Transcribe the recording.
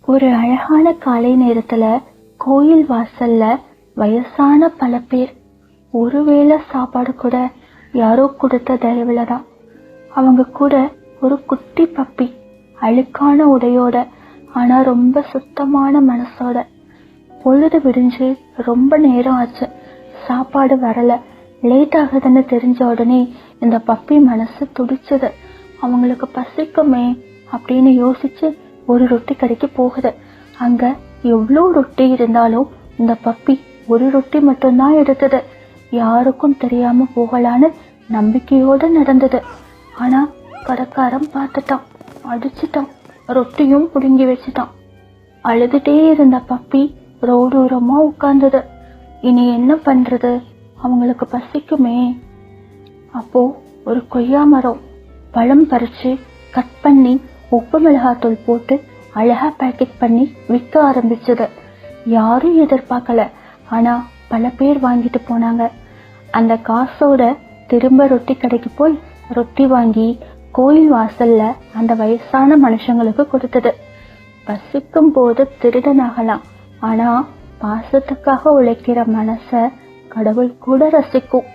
ஒரு அழகான காலை நேரத்துல கோயில் வாசல்ல வயசான பல பேர் ஒருவேளை சாப்பாடு கூட யாரோ கொடுத்த தயவுலதான். அவங்க கூட ஒரு குட்டி பப்பி, அழுக்கான உடையோட ஆனா ரொம்ப சுத்தமான மனசோட. பொழுது விடிஞ்சு ரொம்ப நேரம் ஆச்சு, சாப்பாடு வரல, லேட் ஆகுதுன்னு தெரிஞ்ச உடனே இந்த பப்பி மனசு துடிச்சது. அவங்களுக்கு பசிக்குமே அப்படின்னு யோசிச்சு ஒரு ரொட்டி கடைக்கு போகுது. அங்க எவ்வளோ ரொட்டி இருந்தாலும் இந்த பப்பி ஒரு ரொட்டி மட்டும்தான் எடுத்தது. யாருக்கும் தெரியாம போகலான்னு நம்பிக்கையோட நடந்தது. ஆனா கடைக்காரன் பார்த்துட்டான், அடிச்சுட்டான், ரொட்டியும் புடுங்கி வச்சுட்டான். அழுதுட்டே இருந்த பப்பி ரோடோரமா உட்கார்ந்தது. இனி என்ன பண்றது, அவங்களுக்கு பசிக்குமே. அப்போ ஒரு கொய்யா மரம் பழம் பறிச்சு கட் பண்ணி உப்பு மிளகாத்தூள் போட்டு அழகா பேக்கெட் பண்ணி விற்க ஆரம்பிச்சது. யாரும் எதிர்பார்க்கல, ஆனா பல பேர் வாங்கிட்டு போனாங்க. அந்த காசோட திரும்ப ரொட்டி கடைக்கு போய் ரொட்டி வாங்கி கோயில் வாசல்ல அந்த வயசான மனுஷங்களுக்கு கொடுத்தது. பசிக்கும் போது திருடனாகலாம், ஆனா பாசத்துக்காக உழைக்கிற மனச கடவுள் கூட ரசிக்கும்.